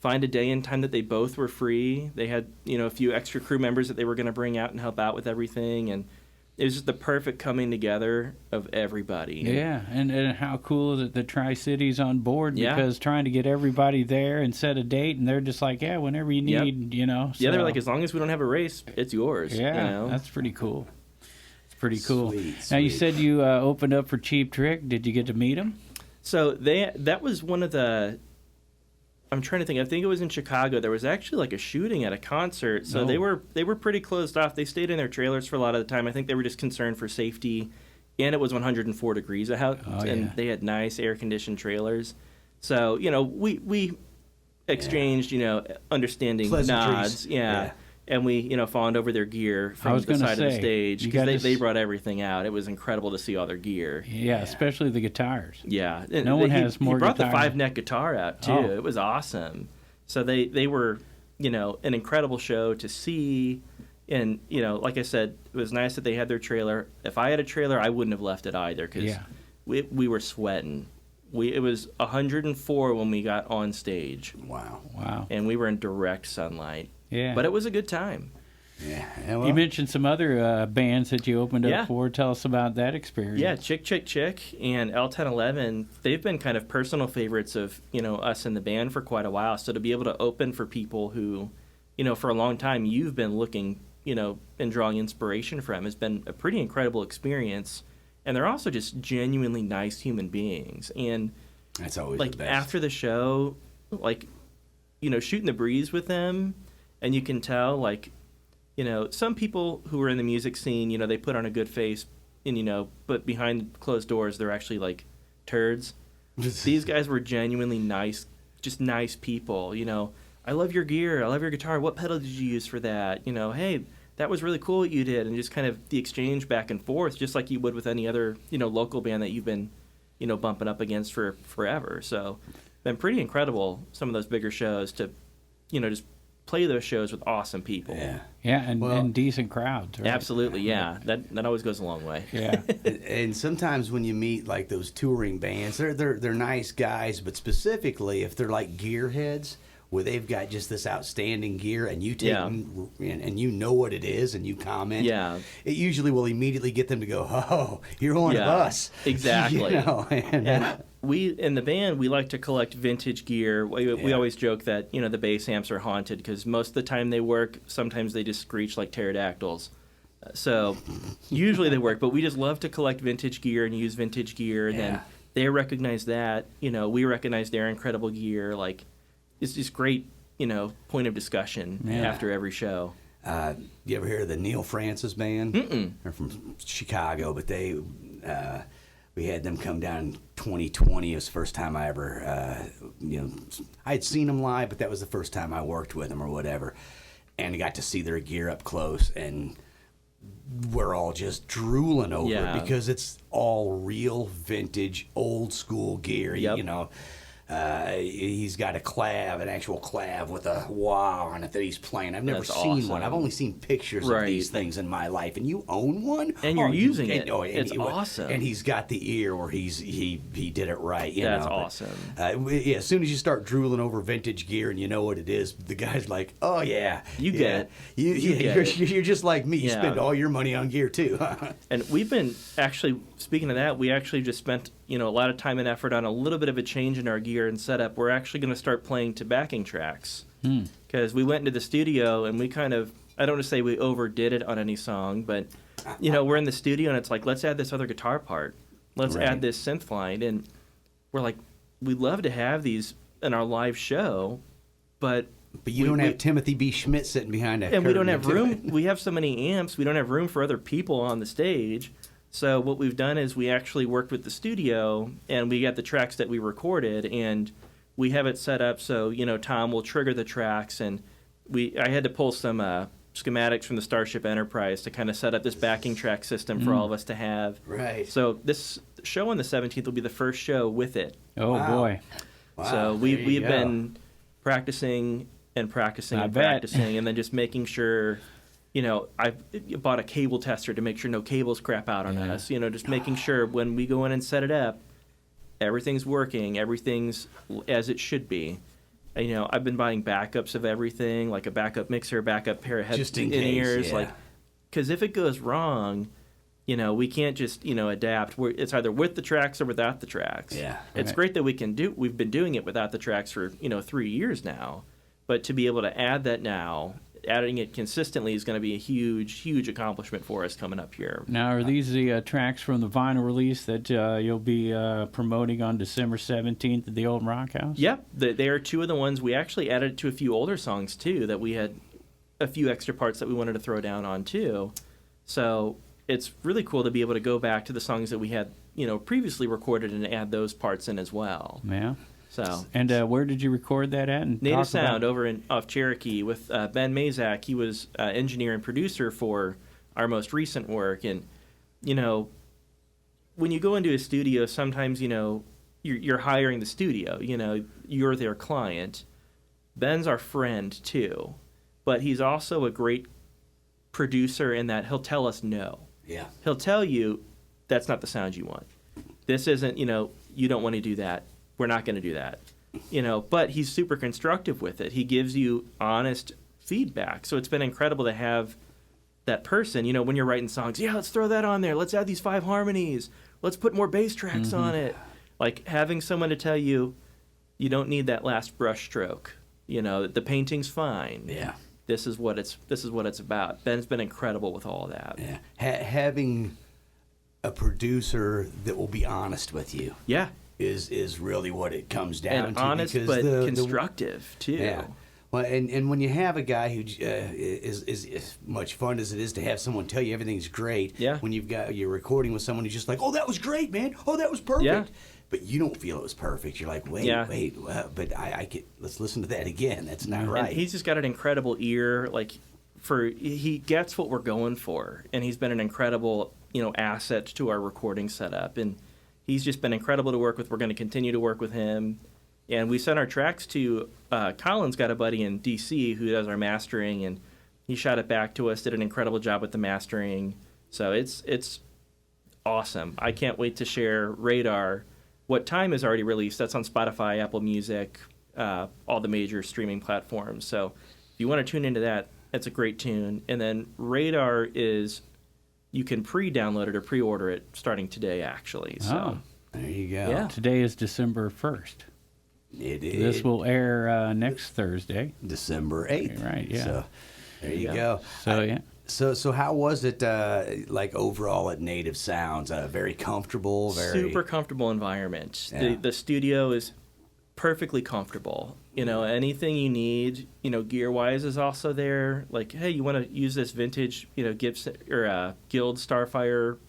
find a day and time that they both were free. They had, a few extra crew members that they were going to bring out and help out with everything, and it was just the perfect coming together of everybody. Yeah, and how cool that the Tri-City's on board, because trying to get everybody there and set a date, and they're just like, whenever you need, So. Yeah, they're like, as long as we don't have a race, it's yours. Yeah, that's pretty cool. It's pretty cool. Sweet. Now, you said you opened up for Cheap Trick. Did you get to meet him? So that was one of the... I'm trying to think. I think it was in Chicago. There was actually like a shooting at a concert. So they were pretty closed off. They stayed in their trailers for a lot of the time. I think they were just concerned for safety. And it was 104 degrees out. And they had nice air-conditioned trailers. So, we exchanged, understanding nods. Yeah. And we, fawned over their gear from the side of the stage because they brought everything out. It was incredible to see all their gear. Yeah, especially the guitars. Yeah, no one has more. He brought guitar. the 5-neck guitar out too. It was awesome. So they were, an incredible show to see. And like I said, it was nice that they had their trailer. If I had a trailer, I wouldn't have left it either because we were sweating. It was 104 when we got on stage. Wow. And we were in direct sunlight. Yeah. But it was a good time. Yeah. Well, you mentioned some other bands that you opened up for. Tell us about that experience. Yeah, Chick and L1011, they've been kind of personal favorites of, us in the band for quite a while. So to be able to open for people who, for a long time you've been looking, and drawing inspiration from has been a pretty incredible experience. And they're also just genuinely nice human beings. And that's always like the best. After the show, like, shooting the breeze with them, and you can tell, like, some people who are in the music scene, they put on a good face, and but behind closed doors, they're actually like turds. These guys were genuinely nice, just nice people. I love your gear. I love your guitar. What pedal did you use for that? Hey, that was really cool what you did. And just kind of the exchange back and forth, just like you would with any other, local band that you've been, bumping up against for forever. So been pretty incredible, some of those bigger shows, to, just play those shows with awesome people. Yeah, and decent crowds. Right? Absolutely, yeah. That always goes a long way. Yeah. And sometimes when you meet like those touring bands, they're nice guys, but specifically if they're like gearheads, where they've got just this outstanding gear, and you take and you know what it is, and you comment. Yeah. It usually will immediately get them to go, "Oh, you're one of us." Exactly. And we in the band, we like to collect vintage gear. We always joke that the bass amps are haunted because most of the time they work. Sometimes they just screech like pterodactyls. So usually they work, but we just love to collect vintage gear and use vintage gear. And then they recognize that. We recognize their incredible gear. Like, it's just great, point of discussion after every show. You ever hear of the Neil Francis band? Mm-mm. They're from Chicago, but we had them come down in 2020. It was the first time I ever, I had seen them live, but that was the first time I worked with them or whatever. And I got to see their gear up close, and we're all just drooling over it because it's all real vintage, old school gear, He's got an actual clav with a wah on it that he's playing. I've never seen one. I've only seen pictures of these things in my life. And you own one? And you're using it. It's awesome. And he's got the ear where he did it right. That's awesome. As soon as you start drooling over vintage gear and you know what it is, the guy's like, "Oh, yeah. You get it. You're just like me. You spend all your money on gear, too." And we've been, actually, speaking of that, we actually just spent a lot of time and effort on a little bit of a change in our gear and setup. We're actually going to start playing to backing tracks because we went into the studio and we kind of, I don't want to say we overdid it on any song, but we're in the studio and it's like, let's add this other guitar part, let's add this synth line, and we're like, we'd love to have these in our live show, but you don't have Timothy B. Schmidt sitting behind that, and we don't have room. We have so many amps, we don't have room for other people on the stage. So what we've done is we actually worked with the studio, and we got the tracks that we recorded, and we have it set up so, Tom will trigger the tracks, and I had to pull some schematics from the Starship Enterprise to kind of set up this backing track system for all of us to have. Right. So this show on the 17th will be the first show with it. Oh, boy. Wow. So we've been practicing and practicing and practicing, and then just making sure... I bought a cable tester to make sure no cables crap out on us. Just making sure when we go in and set it up, everything's working, everything's as it should be. I've been buying backups of everything, like a backup mixer, backup pair of head-in-ears, because if it goes wrong, we can't just adapt. It's either with the tracks or without the tracks. Yeah, it's great that we've been doing it without the tracks for 3 years now, but to be able to add that now. Adding it consistently is going to be a huge accomplishment for us coming up here. Now, are these the tracks from the vinyl release that you'll be promoting on December 17th at the Old Rock House? Yep. They are two of the ones. We actually added it to a few older songs, too, that we had a few extra parts that we wanted to throw down on, too. So it's really cool to be able to go back to the songs that we had, previously recorded and add those parts in as well. Yeah. So, and where did you record that at? And Native Sound over off Cherokee with Ben Mazak. He was engineer and producer for our most recent work. And, when you go into a studio, sometimes, you're hiring the studio. You're their client. Ben's our friend, too. But he's also a great producer in that he'll tell us no. Yeah. He'll tell you, that's not the sound you want. This isn't, you don't want to do that. We're not going to do that. But he's super constructive with it. He gives you honest feedback. So it's been incredible to have that person, when you're writing songs, let's throw that on there. Let's add these 5 harmonies. Let's put more bass tracks on it. Like having someone to tell you, you don't need that last brush stroke. The painting's fine. Yeah. This is what it's about. Ben's been incredible with all of that. Yeah. Having a producer that will be honest with you. Yeah. Is really what it comes down and to. Honest, but constructive too. Yeah. Well, and when you have a guy who is as much fun as it is to have someone tell you everything's great. Yeah. When you're recording with someone who's just like, oh, that was great, man. Oh, that was perfect. Yeah. But you don't feel it was perfect. You're like, wait, but let's listen to that again. That's not right. And he's just got an incredible ear. He gets what we're going for, and he's been an incredible asset to our recording setup, and he's just been incredible to work with. We're going to continue to work with him. And we sent our tracks to Collin's got a buddy in D.C. who does our mastering, and he shot it back to us, did an incredible job with the mastering. So it's awesome. I can't wait to share Radar. What Time is already released. That's on Spotify, Apple Music, all the major streaming platforms. So if you want to tune into that, it's a great tune. And then Radar is, you can pre-download it or pre-order it starting today, actually. So there you go. Yeah. Today is December 1st. It is. This will air next Thursday. December 8th. Right, yeah. So there you go. So, yeah. So how was it overall at Native Sounds? Very comfortable? Super comfortable environment. Yeah. The studio is perfectly comfortable. Anything you need, gear-wise is also there. Like, hey, you want to use this vintage, Gibson or Guild Starfire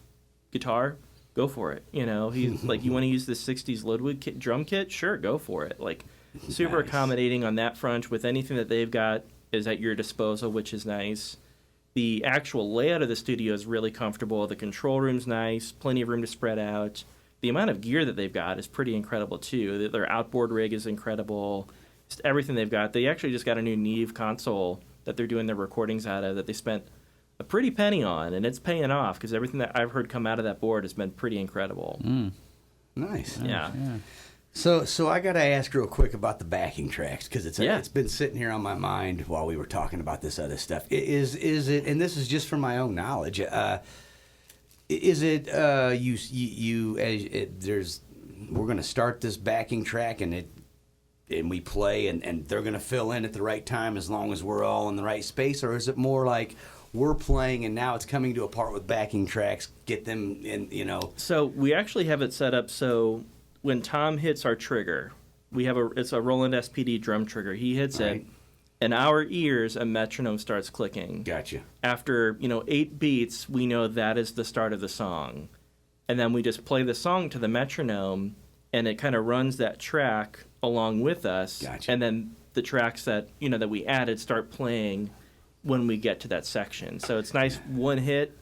guitar? Go for it. He's like, you want to use the 60s Ludwig drum kit? Sure, go for it. Like, super accommodating on that front. With anything that they've got is at your disposal, which is nice. The actual layout of the studio is really comfortable. The control room's nice, plenty of room to spread out. The amount of gear that they've got is pretty incredible, too. Their outboard rig is incredible. Just everything they've got. They actually just got a new Neve console that they're doing their recordings out of that they spent a pretty penny on, and it's paying off because everything that I've heard come out of that board has been pretty incredible. Nice. Yeah. So I got to ask real quick about the backing tracks because it's been sitting here on my mind while we were talking about this other stuff. Is it? And this is just from my own knowledge. Is it we're going to start this backing track and we play and they're going to fill in at the right time as long as we're all in the right space, or is it more like we're playing and now it's coming to a part with backing tracks, get them in, So we actually have it set up so when Tom hits our trigger, it's a Roland SPD drum trigger. He hits it, and our ears, a metronome starts clicking. Gotcha. After 8 beats, we know that is the start of the song, and then we just play the song to the metronome, and it kind of runs that track along with us. Gotcha. And then the tracks that that we added start playing when we get to that section. So it's nice, one hit,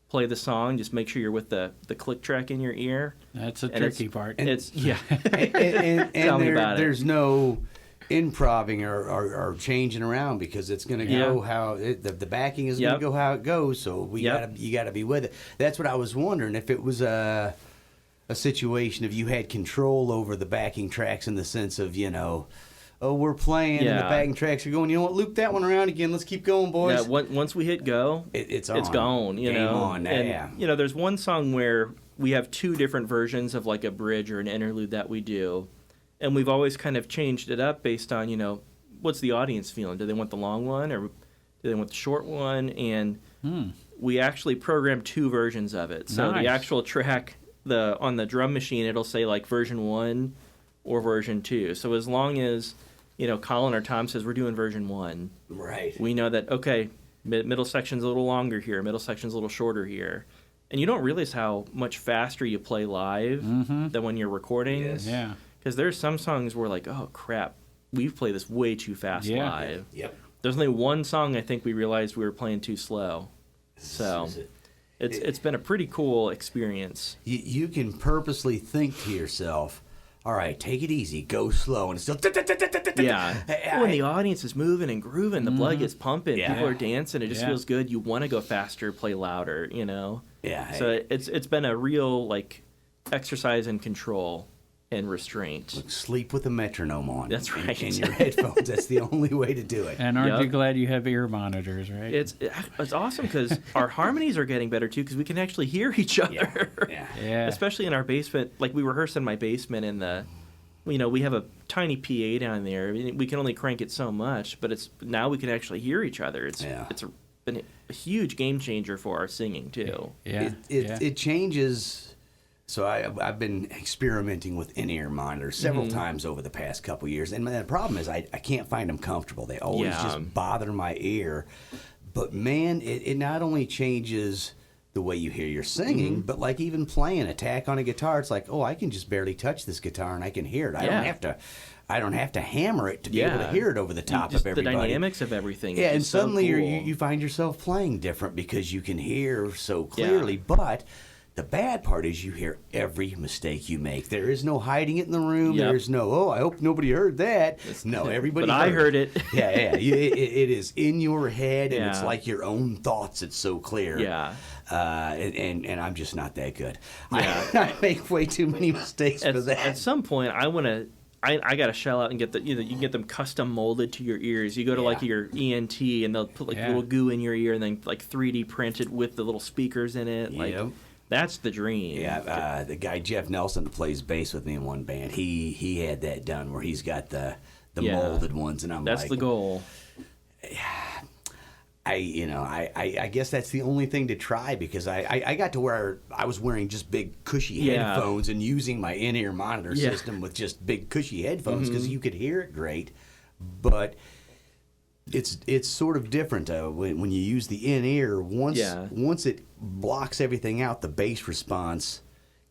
play the song, just make sure you're with the click track in your ear. That's a tricky part. and Tell me about it. There's no improving or changing around because it's going to go how the backing is going to go how it goes. So you got to be with it. That's what I was wondering, if it was a situation of you had control over the backing tracks in the sense of we're playing and the backing tracks are going, you know what, loop that one around again, let's keep going, boys. Yeah, once we hit go, it's on. It's gone. Game on. And, there's one song where we have 2 different versions of like a bridge or an interlude that we do, and we've always kind of changed it up based on what's the audience feeling. Do they want the long one or do they want the short one? And we actually programmed 2 versions of it. So the actual track, on the drum machine, it'll say like version 1 or version 2. So as long as Collin or Tom says we're doing version 1, right, we know that, okay, middle section's a little longer here, middle section's a little shorter here. And you don't realize how much faster you play live than when you're recording. Yes. Yeah. Because there's some songs where like, oh crap, we've played this way too fast live. Yep. There's only one song I think we realized we were playing too slow. So it's been a pretty cool experience. You can purposely think to yourself, all right, take it easy, go slow, and it's still... Yeah. When the audience is moving and grooving, the blood gets pumping, people are dancing, it just feels good. You want to go faster, play louder, Yeah. So it's been a real, exercise in control. and restraint. Sleep with a metronome on. That's right. In your headphones. That's the only way to do it. And aren't you glad you have ear monitors, right? It's awesome because our harmonies are getting better too because we can actually hear each other. Yeah. Especially in our basement. Like we rehearse in my basement in we have a tiny PA down there. I mean, we can only crank it so much, but now we can actually hear each other. It's been a huge game changer for our singing too. It changes. So I've been experimenting with in-ear monitors several times over the past couple years, and the problem is I can't find them comfortable. They always just bother my ear. But man, it not only changes the way you hear your singing, but like even playing attack on a guitar, it's like, oh, I can just barely touch this guitar and I can hear it. I don't have to hammer it to be able to hear it over the top of everybody. The dynamics of everything. Yeah, and suddenly so cool. you find yourself playing different because you can hear so clearly, but the bad part is you hear every mistake you make. There is no hiding it in the room. Yep. There's no, I hope nobody heard that. No, everybody But I heard it. Yeah. It is in your head, and it's like your own thoughts. It's so clear. Yeah. And I'm just not that good. Yeah. I make way too many mistakes for that. At some point, I want to... I got to shell out and get you can get them custom molded to your ears. You go to like your ENT and they'll put like little goo in your ear and then like 3D print it with the little speakers in it. Like that's the dream. Yeah, the guy Jeff Nelson that plays bass with me in one band, he had that done where he's got the molded ones, and that's the goal. I guess that's the only thing to try because I got to where I was wearing just big cushy headphones and using my in-ear monitor system with just big cushy headphones because you could hear it great, but it's sort of different when you use the in-ear. Once it blocks everything out, the bass response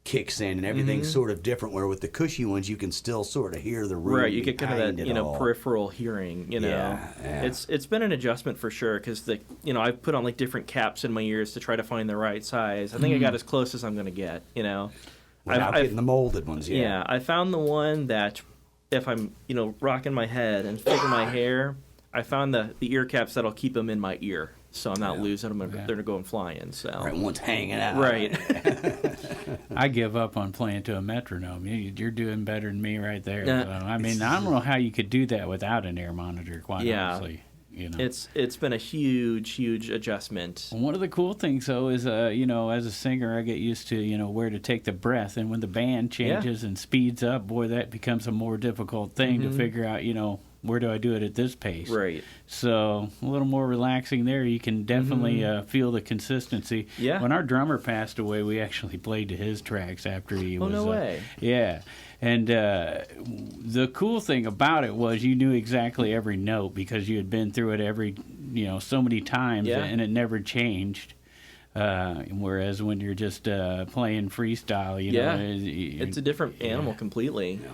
kicks in and everything's sort of different, where with the cushy ones you can still sort of hear the room. Right, you get kind of that peripheral hearing. It's been an adjustment for sure because I've put on like different caps in my ears to try to find the right size. I think I got as close as I'm going to get. Without getting the molded ones. Yeah, I found the one that if I'm rocking my head and flipping my hair, I found the ear caps that'll keep them in my ear. So I'm not losing them. They're going flying. So one's hanging out. Right. I give up on playing to a metronome. You're doing better than me right there. So, I mean, I don't know how you could do that without an ear monitor. Quite honestly, it's been a huge adjustment. One of the cool things though is as a singer, I get used to where to take the breath, and when the band changes and speeds up, boy, that becomes a more difficult thing to figure out. Where do I do it at this pace? Right. So a little more relaxing there. You can definitely feel the consistency. Yeah. When our drummer passed away, we actually played to his tracks after he was. Oh, no way. Yeah. And the cool thing about it was you knew exactly every note because you had been through it so many times and it never changed. Whereas when you're just playing freestyle, it's a different animal completely. Yeah.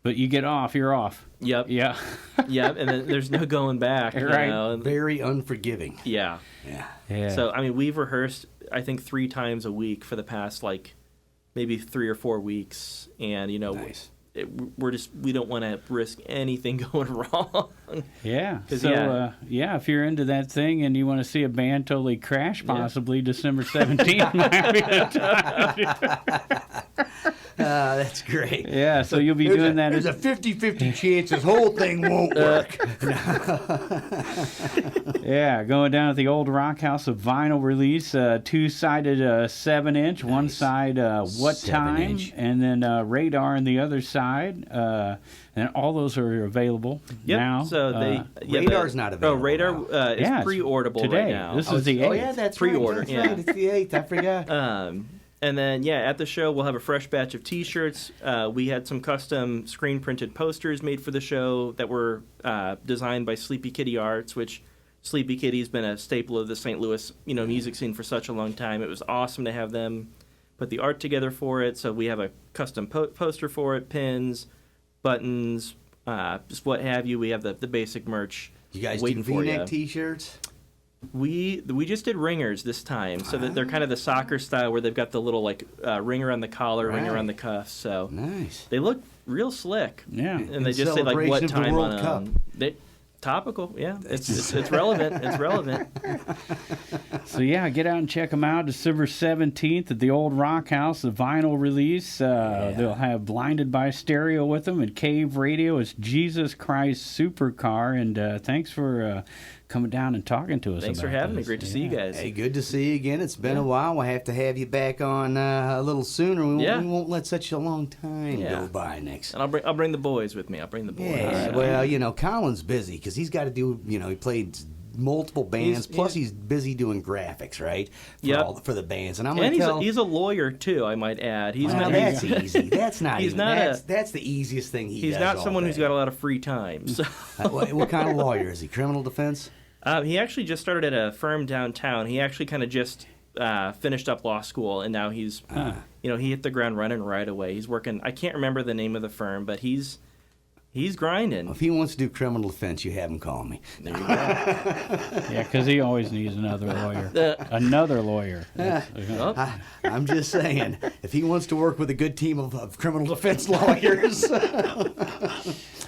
But you get off, you're off. Yep. Yeah. Yep, and then there's no going back. Right. Very unforgiving. Yeah. So, I mean, we've rehearsed, I think, 3 times a week for the past, maybe 3 or 4 weeks. And, nice. We don't want to risk anything going wrong. Yeah. So, if you're into that thing and you want to see a band totally crash, possibly December 17th might be the time. That's great. Yeah, so you'll be doing that. There's a 50-50 chance this whole thing won't work. Yeah, going down at the old Rock House, a vinyl release, 2-sided 7-inch, one side What Time, and then Radar on the other side. And all those are available now. So Radar's not available. Oh, Radar is pre-orderable today. Right now. This is the 8th. Oh, yeah, that's pre-order. Right. That's right. It's the 8th. I forgot. And then, at the show, we'll have a fresh batch of T-shirts. We had some custom screen-printed posters made for the show that were designed by Sleepy Kitty Arts, which Sleepy Kitty's been a staple of the St. Louis, music scene for such a long time. It was awesome to have them put the art together for it. So we have a custom poster for it, pins, buttons, just what have you. We have the basic merch. You guys waiting do for V-neck you. T-shirts? We just did ringers this time, so that they're kind of the soccer style where they've got the little ringer on the collar, ringer on the cuffs. So nice. They look real slick. Yeah, and they just say what time on them. Topical, yeah. It's relevant. It's relevant. So yeah, get out and check them out. December 17th at the Old Rock House, the vinyl release. They'll have Blinded by Stereo with them and Cave Radio. It's Jesus Christ Supercar. And thanks for coming down and talking to us. Thanks for having me. Great to see you guys. Hey, good to see you again. It's been a while. We'll have to have you back on a little sooner. We won't let such a long time go by next. And I'll bring the boys with me. I'll bring the boys. Yeah, well, Collin's busy because he's got to do, he played multiple bands, plus he's busy doing graphics, right? For the bands. And he's a lawyer too, I might add. That's easy. That's not he's even, not that's the easiest thing he's does not all someone day. who's got a lot of free time. So. What kind of lawyer is he? Criminal defense? He actually just started at a firm downtown. He actually kind of just finished up law school, and now he's, he hit the ground running right away. He's working. I can't remember the name of the firm, but he's grinding. Well, if he wants to do criminal defense, you have him call me. There you go. Yeah, because he always needs another lawyer. Another lawyer. I'm just saying, if he wants to work with a good team of criminal defense lawyers.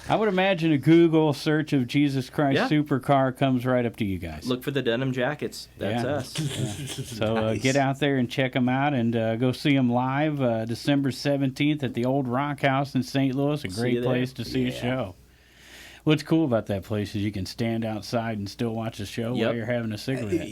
I would imagine a Google search of Jesus Christ Supercar comes right up to you guys. Look for the denim jackets. That's us. Yeah. So get out there and check them out and go see them live December 17th at the Old Rock House in St. Louis. A great place to see a show. What's cool about that place is you can stand outside and still watch the show while you're having a cigarette.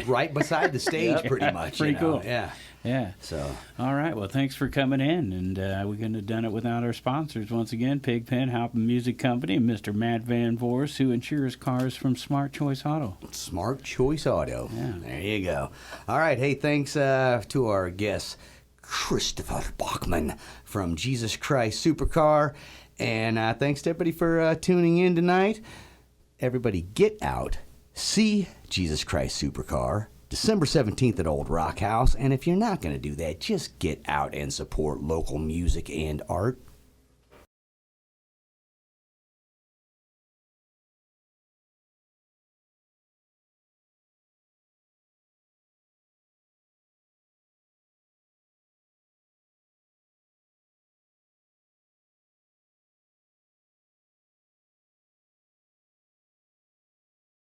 Right beside the stage, pretty much. Pretty cool. Yeah. So, all right. Well, thanks for coming in, and we couldn't have done it without our sponsors once again: Pigpen, Halpin Music Company, and Mr. Matt Van Voorhis, who insures cars from Smart Choice Auto. Smart Choice Auto. Yeah. There you go. All right. Hey, thanks to our guest Christopher Bachmann from Jesus Christ Supercar, and thanks to everybody for tuning in tonight. Everybody, get out, see Jesus Christ Supercar. December 17th at Old Rock House. And if you're not going to do that, just get out and support local music and art.